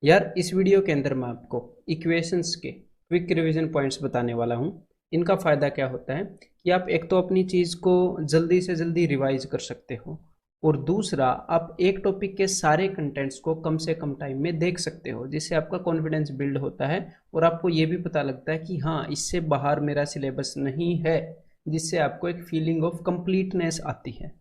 यार इस वीडियो के अंदर मैं आपको इक्वेशंस के क्विक रिवीजन पॉइंट्स बताने वाला हूँ। इनका फ़ायदा क्या होता है कि आप एक तो अपनी चीज़ को जल्दी से जल्दी रिवाइज कर सकते हो, और दूसरा आप एक टॉपिक के सारे कंटेंट्स को कम से कम टाइम में देख सकते हो, जिससे आपका कॉन्फिडेंस बिल्ड होता है और आपको ये भी पता लगता है कि हाँ, इससे बाहर मेरा सिलेबस नहीं है, जिससे आपको एक फीलिंग ऑफ कंप्लीटनेस आती है।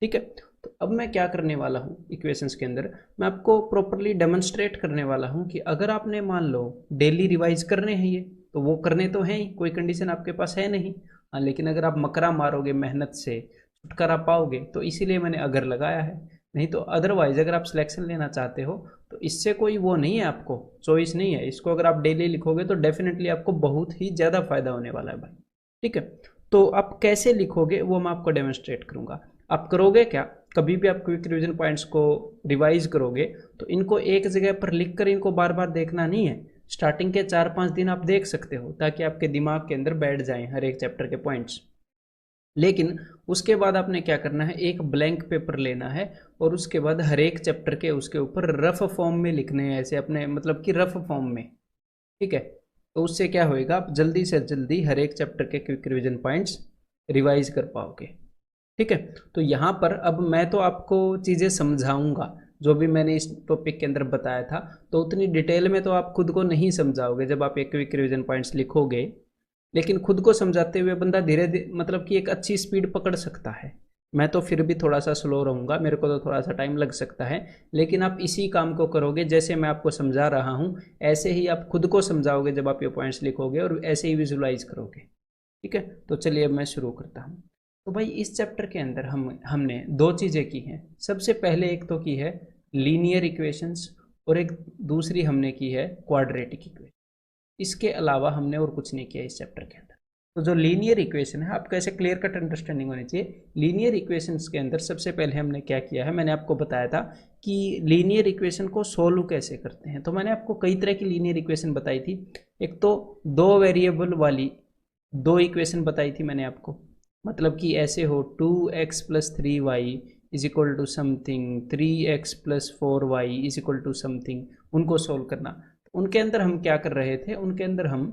ठीक है। तो अब मैं क्या करने वाला हूँ इक्वेशंस के अंदर, मैं आपको प्रॉपरली डेमोन्स्ट्रेट करने वाला हूँ कि अगर आपने मान लो डेली रिवाइज करने हैं ये, तो वो करने तो हैं ही, कोई कंडीशन आपके पास है नहीं। हाँ, लेकिन अगर आप मकरा मारोगे, मेहनत से छुटकारा पाओगे, तो इसीलिए मैंने अगर लगाया है। नहीं तो अदरवाइज अगर आप सिलेक्शन लेना चाहते हो तो इससे कोई वो नहीं है, आपको चॉइस नहीं है। इसको अगर आप डेली लिखोगे तो डेफिनेटली आपको बहुत ही ज़्यादा फायदा होने वाला है भाई। ठीक है। तो आप कैसे लिखोगे वो मैं आपको डेमोन्स्ट्रेट करूंगा। आप करोगे क्या, कभी भी आप क्विक रिवीजन पॉइंट्स को रिवाइज करोगे तो इनको एक जगह पर लिख कर इनको बार बार देखना नहीं है। स्टार्टिंग के 4-5 दिन आप देख सकते हो ताकि आपके दिमाग के अंदर बैठ जाएं हर एक चैप्टर के पॉइंट्स। लेकिन उसके बाद आपने क्या करना है, एक ब्लैंक पेपर लेना है और उसके बाद हर एक चैप्टर के उसके ऊपर रफ फॉर्म में लिखने हैं, ऐसे अपने मतलब कि रफ फॉर्म में। ठीक है। तो उससे क्या होएगा, आप जल्दी से जल्दी हर एक चैप्टर के क्विक रिवीजन पॉइंट्स रिवाइज कर पाओगे। ठीक है। तो यहाँ पर अब मैं तो आपको चीज़ें समझाऊंगा जो भी मैंने इस टॉपिक के अंदर बताया था, तो उतनी डिटेल में तो आप खुद को नहीं समझाओगे जब आप एक क्विक रिवीजन पॉइंट्स लिखोगे। लेकिन खुद को समझाते हुए बंदा धीरे धीरे मतलब कि एक अच्छी स्पीड पकड़ सकता है। मैं तो फिर भी थोड़ा सा स्लो रहूँगा, मेरे को तो थोड़ा सा टाइम लग सकता है। लेकिन आप इसी काम को करोगे जैसे मैं आपको समझा रहा हूँ, ऐसे ही आप खुद को समझाओगे जब आप ये पॉइंट्स लिखोगे, और ऐसे ही विजुलाइज करोगे। ठीक है। तो चलिए अब मैं शुरू करता हूँ। तो भाई इस चैप्टर के अंदर हमने दो चीज़ें की हैं। सबसे पहले एक तो की है लीनियर इक्वेशंस, और एक दूसरी हमने की है क्वाड्रेटिक इक्वेशन। इसके अलावा हमने और कुछ नहीं किया इस चैप्टर के अंदर। तो जो लीनियर इक्वेशन है, आपको ऐसे क्लियर कट अंडरस्टैंडिंग होनी चाहिए। लीनियर इक्वेशंस के अंदर सबसे पहले हमने क्या किया है, मैंने आपको बताया था कि लीनियर इक्वेशन को सोल्व कैसे करते हैं। तो मैंने आपको कई तरह की लीनियर इक्वेशन बताई थी। एक तो दो वेरिएबल वाली दो इक्वेशन बताई थी मैंने आपको, मतलब कि ऐसे हो 2x + 3y is equal to something, 3x + 4y is equal to something, उनको सोल्व करना। उनके अंदर हम क्या कर रहे थे, उनके अंदर हम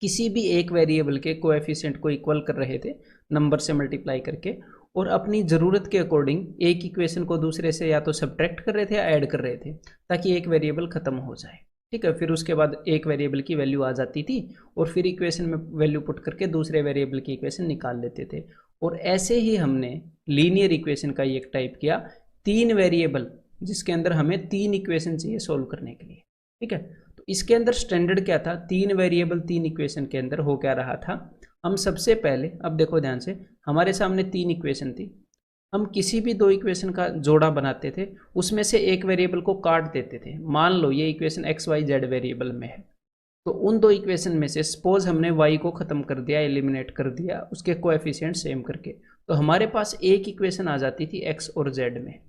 किसी भी एक वेरिएबल के कोएफिशिएंट को इक्वल कर रहे थे नंबर से मल्टीप्लाई करके, और अपनी ज़रूरत के अकॉर्डिंग एक इक्वेशन को दूसरे से या तो सब्ट्रैक्ट कर रहे थे या ऐड कर रहे थे, ताकि एक वेरिएबल ख़त्म हो जाए। ठीक है। फिर उसके बाद एक वेरिएबल की वैल्यू आ जाती थी, और फिर इक्वेशन में वैल्यू पुट करके दूसरे वेरिएबल की इक्वेशन निकाल लेते थे। और ऐसे ही हमने लीनियर इक्वेशन का एक टाइप किया, तीन वेरिएबल जिसके अंदर हमें तीन इक्वेशन चाहिए सोल्व करने के लिए। ठीक है। तो इसके अंदर स्टैंडर्ड क्या था, तीन वेरिएबल तीन इक्वेशन के अंदर हो क्या रहा था। हम सबसे पहले, अब देखो ध्यान से, हमारे सामने तीन इक्वेशन थी। हम किसी भी दो इक्वेशन का जोड़ा बनाते थे, उसमें से एक वेरिएबल को काट देते थे। मान लो ये equation X Y Z variable में है, तो उन दो इक्वेशन में से सपोज हमने y को ख़त्म कर दिया, एलिमिनेट कर दिया उसके कोएफिशिएंट सेम करके, तो हमारे पास एक इक्वेशन आ जाती थी x और z में।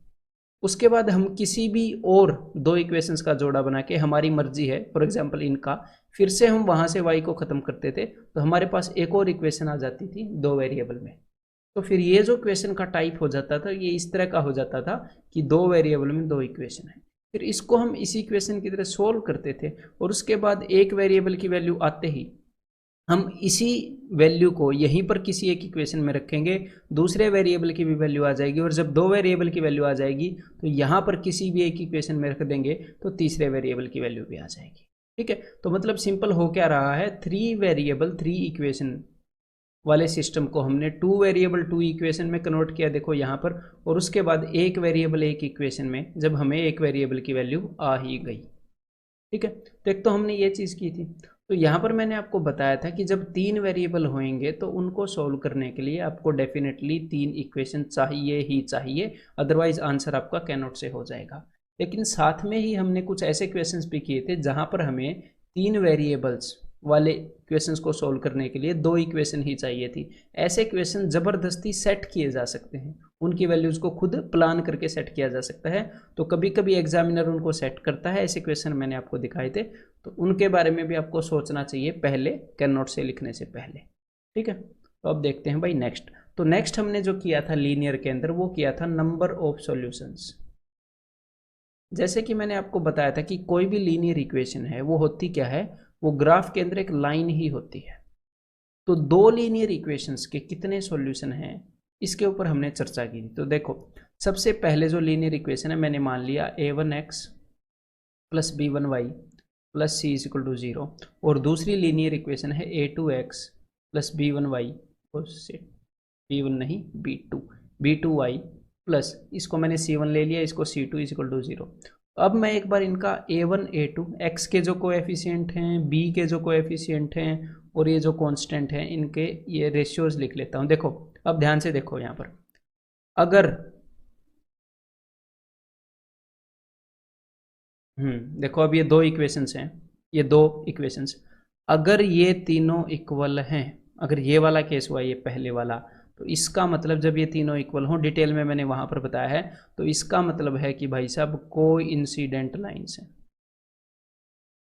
उसके बाद हम किसी भी और दो इक्वेशंस का जोड़ा बना के, हमारी मर्जी है फॉर एग्जांपल इनका, फिर से हम वहाँ से y को ख़त्म करते थे, तो हमारे पास एक और इक्वेशन आ जाती थी दो वेरिएबल में। तो फिर ये जो क्वेश्चन का टाइप हो जाता था, ये इस तरह का हो जाता था कि दो वेरिएबल में दो इक्वेशन है। फिर इसको हम इसी इक्वेशन की तरह सोल्व करते थे, और उसके बाद एक वेरिएबल की वैल्यू आते ही हम इसी वैल्यू को यहीं पर किसी एक इक्वेशन में रखेंगे, दूसरे वेरिएबल की भी वैल्यू आ जाएगी, और जब दो वेरिएबल की वैल्यू आ जाएगी तो यहाँ पर किसी भी एक इक्वेशन में रख देंगे तो तीसरे वेरिएबल की वैल्यू भी आ जाएगी। ठीक है। तो मतलब सिंपल हो क्या रहा है, थ्री वेरिएबल थ्री इक्वेशन वाले सिस्टम को हमने टू वेरिएबल टू इक्वेशन में कन्वर्ट किया, देखो यहाँ पर। और उसके बाद एक वेरिएबल एक इक्वेशन में, जब हमें एक वेरिएबल की वैल्यू आ ही गई। ठीक है। तो एक तो हमने ये चीज़ की थी। तो यहाँ पर मैंने आपको बताया था कि जब तीन वेरिएबल होंगे तो उनको सोल्व करने के लिए आपको डेफिनेटली तीन इक्वेशन चाहिए ही चाहिए, अदरवाइज आंसर आपका कैनॉट से हो जाएगा। लेकिन साथ में ही हमने कुछ ऐसे क्वेश्चंस भी किए थे जहाँ पर हमें तीन वेरिएबल्स वाले क्वेश्चंस को सोल्व करने के लिए दो इक्वेशन ही चाहिए थी। ऐसे क्वेश्चन ज़बरदस्ती सेट किए जा सकते हैं, उनकी वैल्यूज़ को खुद प्लान करके सेट किया जा सकता है। तो कभी कभी एग्जामिनर उनको सेट करता है, ऐसे क्वेश्चन मैंने आपको दिखाए थे, तो उनके बारे में भी आपको सोचना चाहिए पहले, कैन नॉट से लिखने से पहले। ठीक है। तो अब देखते हैं भाई नेक्स्ट। तो नेक्स्ट हमने जो किया था लीनियर के अंदर, वो किया था नंबर ऑफ सॉल्यूशंस। जैसे कि मैंने आपको बताया था कि कोई भी लीनियर इक्वेशन है वो होती क्या है, वो ग्राफ के अंदर एक लाइन ही होती है। तो दो लीनियर इक्वेशंस के कितने सॉल्यूशन हैं इसके ऊपर हमने चर्चा की। तो देखो, सबसे पहले जो लीनियर इक्वेशन है मैंने मान लिया a1x plus b1y plus c is equal to 0, और दूसरी लीनियर इक्वेशन है a2x प्लस b1y और b1 नहीं b2y प्लस, इसको मैंने c1 ले लिया, इसको c2 इज इक्वल टू 0। अब मैं एक बार इनका a1 a2 x के जो कोएफिशिएंट हैं, b के जो कोएफिशिएंट हैं और ये जो कांस्टेंट हैं, इनके ये रेशियोज लिख लेता हूँ। देखो अब ध्यान से देखो यहाँ पर, अगर देखो अब ये दो इक्वेशंस हैं, ये दो इक्वेशंस, अगर ये तीनों इक्वल हैं, अगर ये वाला केस हुआ ये पहले वाला, तो इसका मतलब जब ये तीनों इक्वल हों, डिटेल में मैंने वहां पर बताया है, तो इसका मतलब है कि भाई साहब कोइंसिडेंट लाइंस हैं।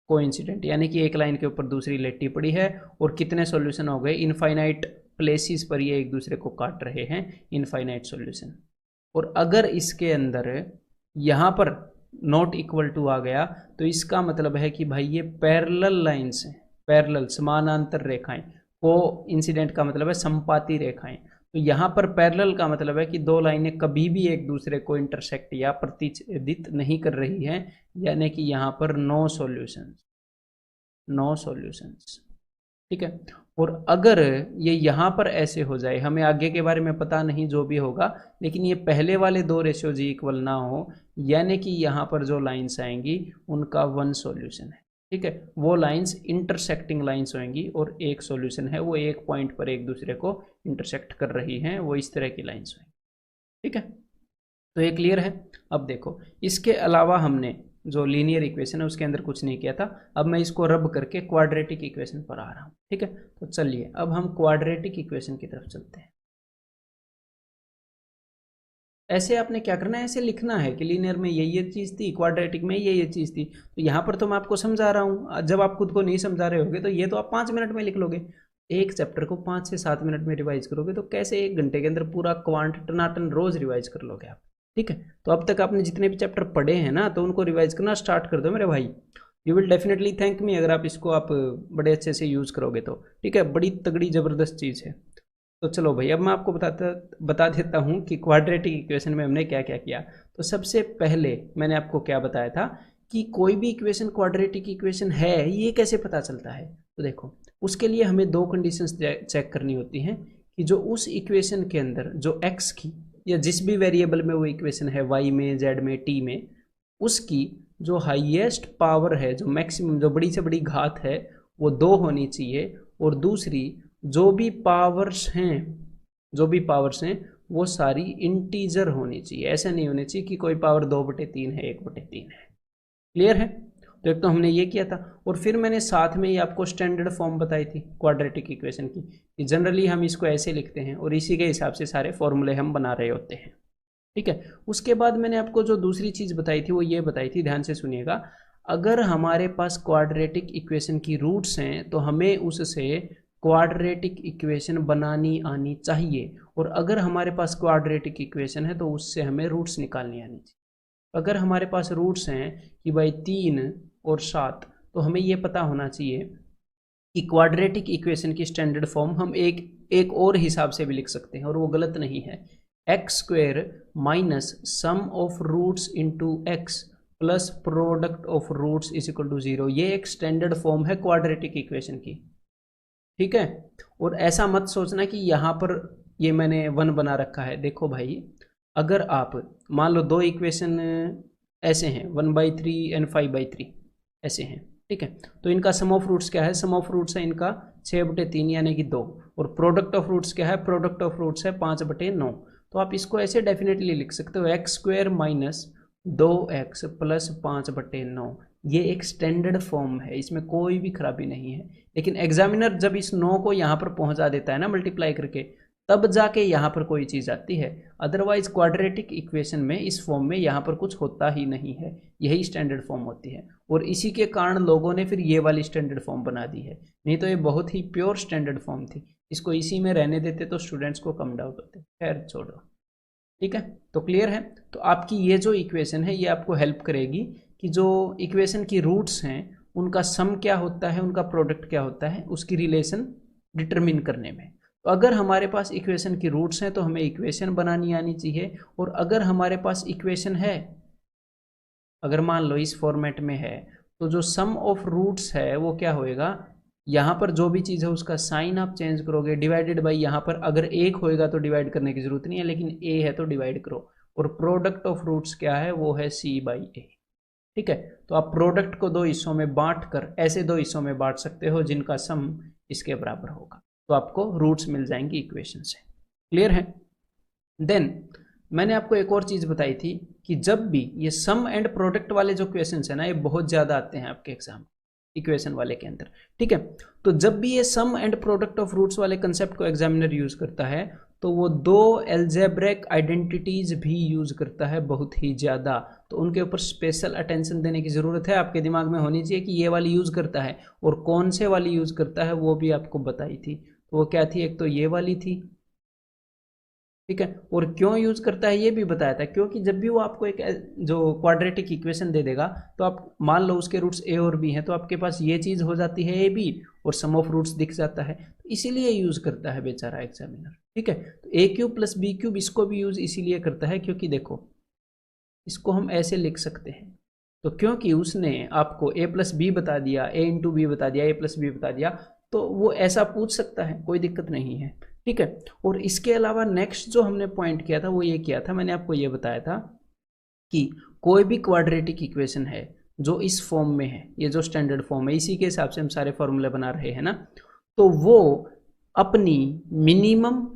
कोइंसिडेंट यानी कि एक लाइन के ऊपर दूसरी लेटी पड़ी है और कितने सॉल्यूशन हो गए, इनफाइनाइट प्लेसेस पर ये एक दूसरे को काट रहे हैं, इनफाइनाइट सॉल्यूशन। और अगर इसके अंदर यहाँ पर नॉट इक्वल टू आ गया, तो इसका मतलब है कि भाई ये पैरेलल लाइंस हैं, पैरेलल समानांतर रेखाएं। को इंसिडेंट का मतलब है संपाती रेखाएं। तो यहाँ पर पैरेलल का मतलब है कि दो लाइनें कभी भी एक दूसरे को इंटरसेक्ट या प्रतिच्छेदित नहीं कर रही हैं, यानी कि यहाँ पर नो सॉल्यूशंस, नो सॉल्यूशंस। ठीक है। और अगर ये यहाँ पर ऐसे हो जाए, हमें आगे के बारे में पता नहीं जो भी होगा, लेकिन ये पहले वाले दो रेशियो जी इक्वल ना हो, यानी कि यहाँ पर जो लाइंस आएंगी उनका वन सॉल्यूशन है। ठीक है, वो लाइंस इंटरसेक्टिंग लाइंस होंगी और एक सॉल्यूशन है, वो एक पॉइंट पर एक दूसरे को इंटरसेक्ट कर रही हैं, वो इस तरह की लाइंस होंगी। ठीक है, तो ये क्लियर है। अब देखो, इसके अलावा हमने जो लीनियर इक्वेशन है उसके अंदर कुछ नहीं किया था। अब मैं इसको रब करके क्वाड्रेटिक इक्वेशन पर आ रहा हूँ। ठीक है, तो चलिए अब हम क्वाड्रेटिक इक्वेशन की तरफ चलते हैं। ऐसे आपने क्या करना है, ऐसे लिखना है कि लीनियर में ये चीज़ थी, क्वाड्रेटिक में ये चीज़ थी। तो यहाँ पर तो मैं आपको समझा रहा हूँ, जब आप खुद को नहीं समझा रहे होगे तो ये तो आप 5 मिनट में लिख लोगे। एक चैप्टर को 5 से 7 मिनट में रिवाइज करोगे तो कैसे 1 घंटे के अंदर पूरा क्वांट टनाटन रोज रिवाइज कर लोगे आप। ठीक है, तो अब तक आपने जितने भी चैप्टर पढ़े हैं ना, तो उनको रिवाइज करना स्टार्ट कर दो मेरे भाई। You will definitely thank me अगर आप इसको आप बड़े अच्छे से यूज़ करोगे तो। ठीक है, बड़ी तगड़ी ज़बरदस्त चीज़ है। तो चलो भाई, अब मैं आपको बता देता हूँ कि क्वाड्रेटिक इक्वेशन में हमने क्या क्या किया। तो सबसे पहले मैंने आपको क्या बताया था कि कोई भी इक्वेशन क्वाड्रेटिक इक्वेशन है ये कैसे पता चलता है। तो देखो, उसके लिए हमें दो कंडीशंस चेक करनी होती हैं कि जो उस इक्वेशन के अंदर जो x की या जिस भी वेरिएबल में वो इक्वेशन है, y में, z में, t में, उसकी जो हाईएस्ट पावर है, जो मैक्सिमम, जो बड़ी से बड़ी घात है, वो 2 होनी चाहिए। और दूसरी जो भी पावर्स हैं, जो भी पावर्स हैं वो सारी इंटीजर होनी चाहिए। ऐसा नहीं होनी चाहिए कि कोई पावर 2/3 है, 1/3 है। क्लियर है। तो एक तो हमने ये किया था, और फिर मैंने साथ में ही आपको स्टैंडर्ड फॉर्म बताई थी क्वाड्रेटिक इक्वेशन की, कि जनरली हम इसको ऐसे लिखते हैं और इसी के हिसाब से सारे फॉर्मूले हम बना रहे होते हैं। ठीक है, उसके बाद मैंने आपको जो दूसरी चीज़ बताई थी वो ये बताई थी, ध्यान से सुनिएगा, अगर हमारे पास क्वाड्रेटिक इक्वेशन की रूट्स हैं तो हमें उससे क्वाड्रेटिक इक्वेशन बनानी आनी चाहिए, और अगर हमारे पास क्वाड्रेटिक इक्वेशन है तो उससे हमें रूट्स निकालनी आनी चाहिए। अगर हमारे पास रूट्स हैं कि भाई 3 और 7, तो हमें ये पता होना चाहिए कि क्वाड्रेटिक इक्वेशन की स्टैंडर्ड फॉर्म हम एक और हिसाब से भी लिख सकते हैं, और वो गलत नहीं है। x² minus sum of roots into x plus product of roots is equal to 0, ये एक स्टैंडर्ड फॉर्म है क्वाड्रेटिक इक्वेशन की। ठीक है, और ऐसा मत सोचना कि यहाँ पर ये मैंने 1 बना रखा है। देखो भाई, अगर आप मान लो दो इक्वेशन ऐसे हैं, 1/3 एंड 5/3 ऐसे हैं। ठीक है, तो इनका सम ऑफ रूट्स क्या है, सम ऑफ रूट्स है इनका 6/3 यानी कि 2, और प्रोडक्ट ऑफ रूट्स क्या है, प्रोडक्ट ऑफ रूट्स है 5/9। तो आप इसको ऐसे डेफिनेटली लिख सकते हो, x² माइनस 2x प्लस 5/9। ये एक स्टैंडर्ड फॉर्म है, इसमें कोई भी खराबी नहीं है। लेकिन एग्जामिनर जब इस 9 को यहाँ पर पहुँचा देता है ना मल्टीप्लाई करके, तब जाके यहाँ पर कोई चीज़ आती है। अदरवाइज क्वाड्रेटिक इक्वेशन में इस फॉर्म में यहाँ पर कुछ होता ही नहीं है, यही स्टैंडर्ड फॉर्म होती है। और इसी के कारण लोगों ने फिर ये वाली स्टैंडर्ड फॉर्म बना दी है, नहीं तो ये बहुत ही प्योर स्टैंडर्ड फॉर्म थी। इसको इसी में रहने देते तो स्टूडेंट्स को कम डाउट होते। खैर छोड़ो। ठीक है, तो क्लियर है। तो आपकी ये जो इक्वेशन है ये आपको हेल्प करेगी कि जो इक्वेशन की रूट्स हैं उनका सम क्या होता है, उनका प्रोडक्ट क्या होता है, उसकी रिलेशन डिटरमिन करने में। तो अगर हमारे पास इक्वेशन की रूट्स हैं तो हमें इक्वेशन बनानी आनी चाहिए, और अगर हमारे पास इक्वेशन है, अगर मान लो इस फॉर्मेट में है, तो जो सम ऑफ रूट्स है वो क्या होएगा, यहाँ पर जो भी चीज़ है उसका साइन आप चेंज करोगे, डिवाइडेड बाई, यहाँ पर अगर एक होएगा तो डिवाइड करने की जरूरत नहीं है, लेकिन ए है तो डिवाइड करो, और प्रोडक्ट ऑफ रूट्स क्या है, वो है सी बाई ए। ठीक है, तो आप प्रोडक्ट को दो हिस्सों में बांट कर ऐसे दो हिस्सों में बांट सकते हो जिनका सम इसके बराबर होगा, तो आपको रूट्स मिल जाएंगी इक्वेशन से। क्लियर है। देन मैंने आपको एक और चीज़ बताई थी कि जब भी ये सम एंड प्रोडक्ट वाले जो क्वेश्चंस है ना, ये बहुत ज़्यादा आते हैं आपके एग्जाम इक्वेशन वाले के अंदर। ठीक है, तो जब भी ये सम एंड प्रोडक्ट ऑफ रूट्स वाले कंसेप्ट को एग्जामिनर यूज करता है तो वो दो एल्जेब्रिक आइडेंटिटीज भी यूज करता है बहुत ही ज़्यादा, तो उनके ऊपर स्पेशल अटेंशन देने की ज़रूरत है। आपके दिमाग में होनी चाहिए कि ये वाली यूज करता है, और कौन से वाली यूज करता है वो भी आपको बताई थी। तो वो क्या थी, एक तो ये वाली थी, ठीक है, और क्यों यूज करता है ये भी बताया था, क्योंकि जब भी वो आपको एक जो क्वाड्रेटिक इक्वेशन दे देगा तो आप मान लो उसके रूट्स ए और बी हैं, तो आपके पास ये चीज हो जाती है ए बी, और सम ऑफ रूट्स दिख जाता है, तो इसीलिए यूज करता है बेचारा एग्जामिनर। ठीक है, तो ए क्यूब प्लस बी क्यूब इसको भी यूज इसीलिए करता है क्योंकि देखो इसको हम ऐसे लिख सकते हैं, तो क्योंकि उसने आपको ए प्लस बी बता दिया, ए इंटू बी बता दिया, ए प्लस बी बता दिया, तो वो ऐसा पूछ सकता है, कोई दिक्कत नहीं है। ठीक है, और इसके अलावा नेक्स्ट जो हमने पॉइंट किया था वो ये किया था, मैंने आपको ये बताया था कि कोई भी क्वाड्रेटिक इक्वेशन है जो इस फॉर्म में है, ये जो स्टैंडर्ड फॉर्म है, इसी के हिसाब से हम सारे फॉर्मूले बना रहे हैं ना, तो वो अपनी मिनिमम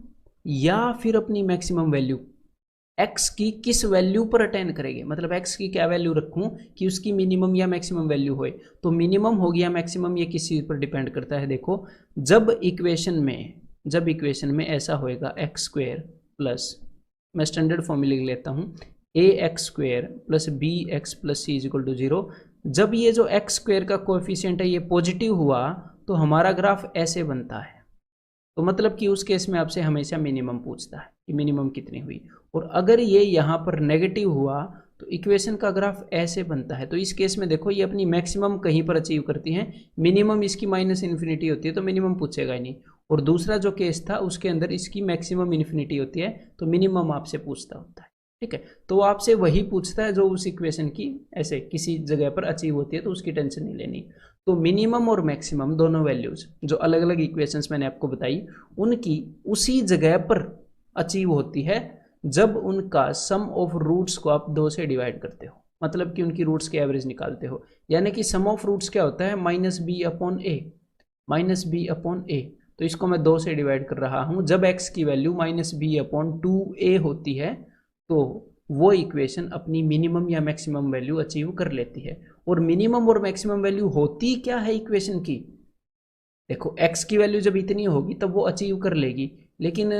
या फिर अपनी मैक्सिमम वैल्यू एक्स की किस वैल्यू पर अटेन करेंगे, मतलब एक्स की क्या वैल्यू रखूं कि उसकी मिनिमम या मैक्सिमम वैल्यू होए, तो मिनिमम हो गया मैक्सिमम, ये किस चीज़ पर डिपेंड करता है। देखो जब इक्वेशन में ऐसा होएगा एक्स स्क्वेयर प्लस, मैं स्टैंडर्ड फॉर्म में लिख लेता हूँ, a x square plus b x plus c is equal to 0, जब ये जो एक्स स्क्वेयर का कोएफिशिएंट है ये पॉजिटिव हुआ तो हमारा ग्राफ ऐसे बनता है, तो मतलब कि उस केस में आपसे हमेशा मिनिमम पूछता है कि मिनिमम कितनी हुई, और अगर ये यहाँ पर नेगेटिव हुआ तो इक्वेशन का ग्राफ ऐसे बनता है। तो इस केस में देखो ये अपनी मैक्सिमम कहीं पर अचीव करती हैं, मिनिमम इसकी माइनस इन्फिनिटी होती है तो मिनिमम पूछेगा ही नहीं, और दूसरा जो केस था उसके अंदर इसकी मैक्सिमम इन्फिनिटी होती है तो मिनिमम आपसे पूछता होता है। ठीक है, तो आपसे वही पूछता है जो उस इक्वेशन की ऐसे किसी जगह पर अचीव होती है, तो उसकी टेंशन नहीं लेनी। तो मिनिमम और मैक्सिमम दोनों वैल्यूज जो अलग अलग इक्वेशंस मैंने आपको बताई उनकी उसी जगह पर अचीव होती है जब उनका सम ऑफ रूट्स को आप 2 से डिवाइड करते हो, मतलब कि उनकी रूट्स के एवरेज निकालते हो, यानी कि सम ऑफ रूट्स क्या होता है, माइनस बी अपॉन ए, माइनस बी अपॉन ए, तो इसको मैं 2 से डिवाइड कर रहा हूं, जब x की value minus B upon 2a होती है तो वो इक्वेशन अपनी मिनिमम या मैक्सिमम वैल्यू अचीव कर लेती है। और मिनिमम और मैक्सिमम वैल्यू होती क्या है इक्वेशन की, देखो x की वैल्यू जब इतनी होगी तब वो अचीव कर लेगी, लेकिन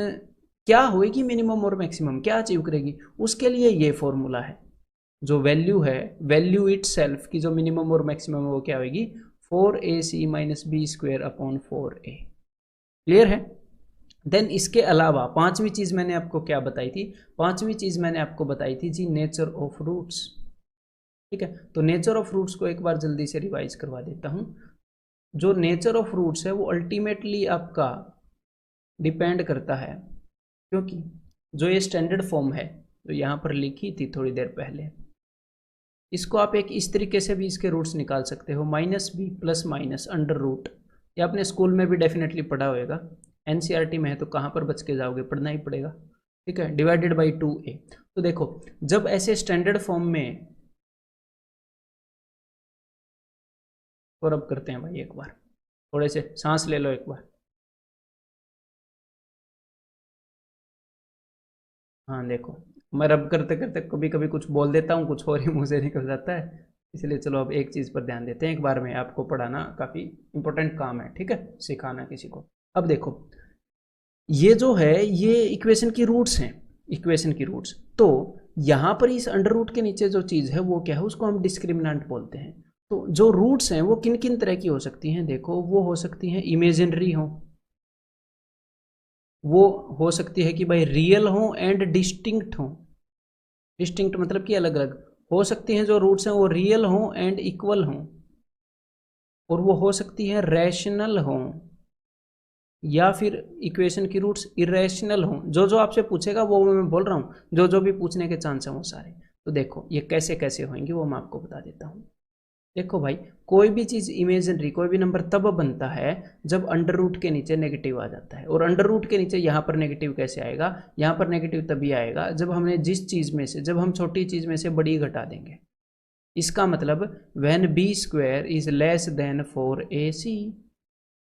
क्या होएगी मिनिमम और मैक्सिमम, क्या अचीव करेगी, उसके लिए ये फॉर्मूला है, जो वैल्यू है वैल्यू इट सेल्फ की जो मिनिमम और मैक्सिमम है वो क्या होगी, 4ac minus B square upon 4a। Clear है। देन इसके अलावा पांचवी चीज मैंने आपको क्या बताई थी, पांचवी चीज मैंने आपको बताई थी जी नेचर ऑफ रूट्स। ठीक है, तो नेचर ऑफ रूट्स को एक बार जल्दी से रिवाइज करवा देता हूं। जो नेचर ऑफ रूट्स है वो अल्टीमेटली आपका डिपेंड करता है, क्योंकि जो ये स्टैंडर्ड फॉर्म है जो यहाँ पर लिखी थी थोड़ी देर पहले, इसको आप एक इस तरीके से भी इसके रूट्स निकाल सकते हो, minus B plus minus under root, ये आपने स्कूल में भी डेफिनेटली पढ़ा होगा, एनसीईआरटी में है तो कहाँ पर बच के जाओगे, पढ़ना ही पड़ेगा। ठीक है, डिवाइडेड बाई 2a। तो देखो जब ऐसे स्टैंडर्ड फॉर्म में, और अब करते हैं भाई एक बार, थोड़े से सांस ले लो एक बार, हाँ देखो मैं रब करते करते कभी कभी कुछ बोल देता हूँ, कुछ और ही मुंह से निकल जाता है, इसलिए चलो अब एक चीज़ पर ध्यान देते हैं एक बार में, आपको पढ़ाना काफ़ी इंपॉर्टेंट काम है, ठीक है, सिखाना किसी को। अब देखो ये जो है ये इक्वेशन की रूट्स हैं, इक्वेशन की रूट्स, तो यहाँ पर इस अंडर रूट के नीचे जो चीज़ है वो क्या है, उसको हम डिस्क्रिमिनेंट बोलते हैं। तो जो रूट्स हैं वो किन किन तरह की हो सकती हैं, देखो वो हो सकती हैं इमेजिनरी हो, वो हो सकती है कि भाई रियल हो एंड डिस्टिंक्ट हो। डिस्टिंक्ट मतलब कि अलग अलग हो सकती हैं, जो रूट्स हैं वो रियल हो एंड इक्वल हो, और वो हो सकती है रैशनल हो, या फिर इक्वेशन की रूट्स इरेशनल हों। जो जो आपसे पूछेगा वो मैं बोल रहा हूँ, जो जो भी पूछने के चांस हैं वो सारे। तो देखो ये कैसे कैसे होंगे वो मैं आपको बता देता हूँ। देखो भाई, कोई भी चीज़ इमेजिनरी, कोई भी नंबर तब बनता है जब अंडर रूट के नीचे नेगेटिव आ जाता है। और अंडर रूट के नीचे यहाँ पर नेगेटिव कैसे आएगा, यहाँ पर नेगेटिव तभी आएगा जब हमने जिस चीज़ में से, जब हम छोटी चीज़ में से बड़ी घटा देंगे। इसका मतलब when B square is less than 4ac,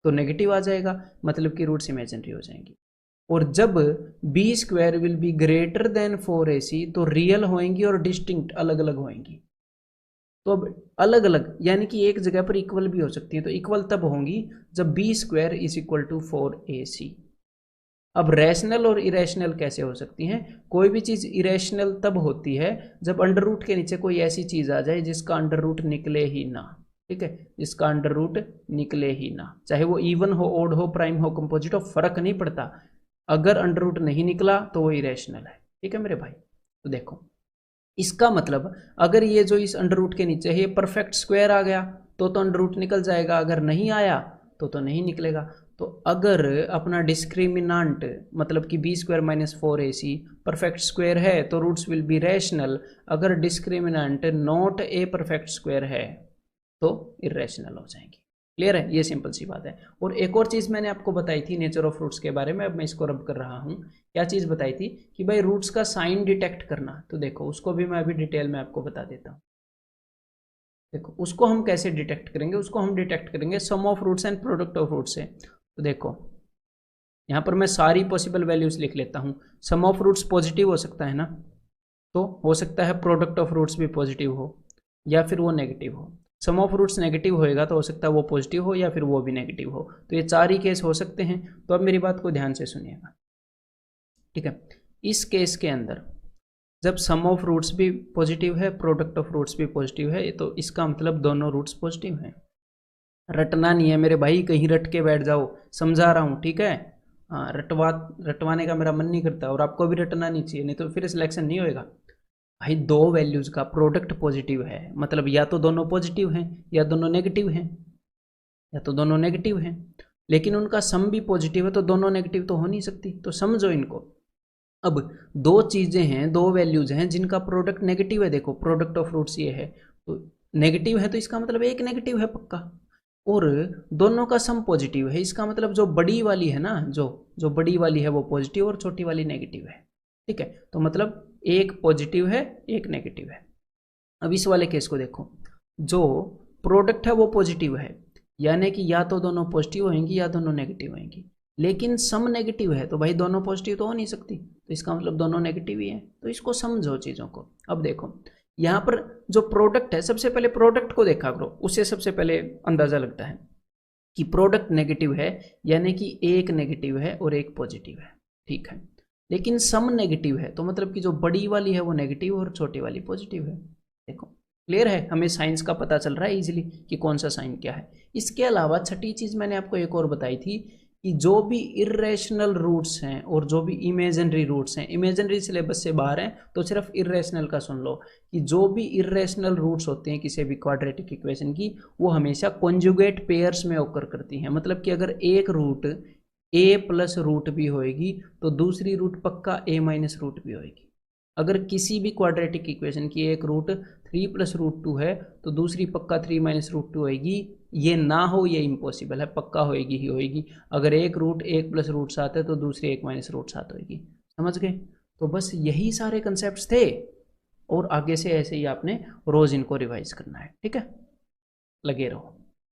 तो नेगेटिव आ जाएगा, मतलब कि रूट्स इमेजिनरी हो जाएंगी। और जब B square will be greater than 4ac, तो रियल होएंगी और डिस्टिंक्ट अलग अलग होएंगी। तो अब अलग अलग यानी कि एक जगह पर इक्वल भी हो सकती है, तो इक्वल तब होंगी जब B square is equal to 4ac। अब रैशनल और इरेशनल कैसे हो सकती हैं? कोई भी चीज़ इरेशनल तब होती है जब अंडर रूट के नीचे कोई ऐसी चीज़ आ जाए जिसका अंडर रूट निकले ही ना। ठीक है, जिसका अंडर रूट निकले ही ना, चाहे वो इवन हो, ओड हो, प्राइम हो, कंपोजिट हो, फर्क नहीं पड़ता। अगर अंडर रूट नहीं निकला तो वो इरेशनल है। ठीक है मेरे भाई, तो देखो इसका मतलब अगर ये जो इस अंडर रूट के नीचे है ये परफेक्ट स्क्वायर आ गया तो अंडर रूट निकल जाएगा, अगर नहीं आया तो नहीं निकलेगा। तो अगर अपना डिस्क्रिमिनांट मतलब कि B square minus 4ac perfect square है तो रूट्स विल बी रैशनल, अगर discriminant not a perfect square है तो इरेशनल हो जाएंगे। क्लियर है, ये सिंपल सी बात है। और एक और चीज़ मैंने आपको बताई थी नेचर ऑफ रूट्स के बारे में, अब मैं इसको रब कर रहा हूँ। क्या चीज़ बताई थी कि भाई रूट्स का साइन डिटेक्ट करना, तो देखो उसको भी मैं अभी डिटेल में आपको बता देता हूँ। देखो उसको हम कैसे डिटेक्ट करेंगे, उसको हम डिटेक्ट करेंगे sum of roots and product of roots से। तो देखो यहाँ पर मैं सारी पॉसिबल वैल्यूज लिख लेता हूँ। सम ऑफ रूट्स पॉजिटिव हो सकता है ना, तो हो सकता है प्रोडक्ट ऑफ रूट्स भी पॉजिटिव हो या फिर वो नेगेटिव हो। सम ऑफ रूट्स नेगेटिव होएगा तो हो सकता है वो पॉजिटिव हो या फिर वो भी नेगेटिव हो। तो ये चार ही केस हो सकते हैं। तो अब मेरी बात को ध्यान से सुनिएगा। ठीक है, इस केस के अंदर जब सम ऑफ रूट्स भी पॉजिटिव है, प्रोडक्ट ऑफ रूट्स भी पॉजिटिव है, तो इसका मतलब दोनों रूट्स पॉजिटिव हैं। रटना नहीं है मेरे भाई, कहीं रट के बैठ जाओ, समझा रहा हूँ। ठीक है, हाँ, रटवाने का मेरा मन नहीं करता, और आपको भी रटना नहीं चाहिए, नहीं तो फिर सिलेक्शन नहीं होएगा। भाई दो वैल्यूज का प्रोडक्ट पॉजिटिव है मतलब या तो दोनों पॉजिटिव हैं या दोनों नेगेटिव हैं, या तो दोनों नेगेटिव हैं। लेकिन उनका सम भी पॉजिटिव है तो दोनों नेगेटिव तो हो नहीं सकती, तो समझो इनको। अब दो चीजें हैं, दो वैल्यूज हैं जिनका प्रोडक्ट नेगेटिव है। देखो प्रोडक्ट ऑफ रूट्स ये है, तो नेगेटिव है तो इसका मतलब एक नेगेटिव है पक्का। और दोनों का सम पॉजिटिव है, इसका मतलब जो बड़ी वाली है ना, जो जो बड़ी वाली है वो पॉजिटिव और छोटी वाली नेगेटिव है। ठीक है, तो मतलब एक पॉजिटिव है एक नेगेटिव है। अब इस वाले केस को देखो, जो प्रोडक्ट है वो पॉजिटिव है, यानी कि या तो दोनों पॉजिटिव होंगी या दोनों नेगेटिव होंगी। लेकिन सम नेगेटिव है तो भाई दोनों पॉजिटिव तो हो नहीं सकती, तो इसका मतलब दोनों नेगेटिव ही है। तो इसको समझो चीज़ों को। अब देखो यहाँ पर जो प्रोडक्ट है, सबसे पहले प्रोडक्ट को देखा करो, उससे सबसे पहले अंदाजा लगता है कि प्रोडक्ट नेगेटिव है, यानी कि एक नेगेटिव है और एक पॉजिटिव है। ठीक है, लेकिन सम नेगेटिव है तो मतलब कि जो बड़ी वाली है वो नेगेटिव और छोटी वाली पॉजिटिव है। देखो क्लियर है, हमें साइंस का पता चल रहा है इजीली कि कौन सा साइन क्या है। इसके अलावा छठी चीज मैंने आपको एक और बताई थी कि जो भी इरेशनल रूट्स हैं और जो भी इमेजिनरी रूट्स हैं, इमेजिनरी सिलेबस से बाहर हैं तो सिर्फ इरेशनल का सुन लो, कि जो भी इरेशनल रूट्स होते हैं किसी भी क्वाड्रेटिक इक्वेशन की, वो हमेशा कॉन्जुगेट पेयर्स में ओकर करती हैं। मतलब कि अगर एक रूट ए प्लस रूट भी होएगी तो दूसरी रूट पक्का ए माइनस रूट भी होएगी। अगर किसी भी क्वाड्रेटिक इक्वेशन की एक रूट 3+√2 है तो दूसरी पक्का 3-√2 होएगी। ये ना हो ये इम्पॉसिबल है, पक्का होएगी ही होएगी। अगर एक रूट 1+√7 है तो दूसरी 1-√7 होएगी। समझ गए? तो बस यही सारे कंसेप्ट थे, और आगे से ऐसे ही आपने रोज इनको रिवाइज करना है। ठीक है, लगे रहो।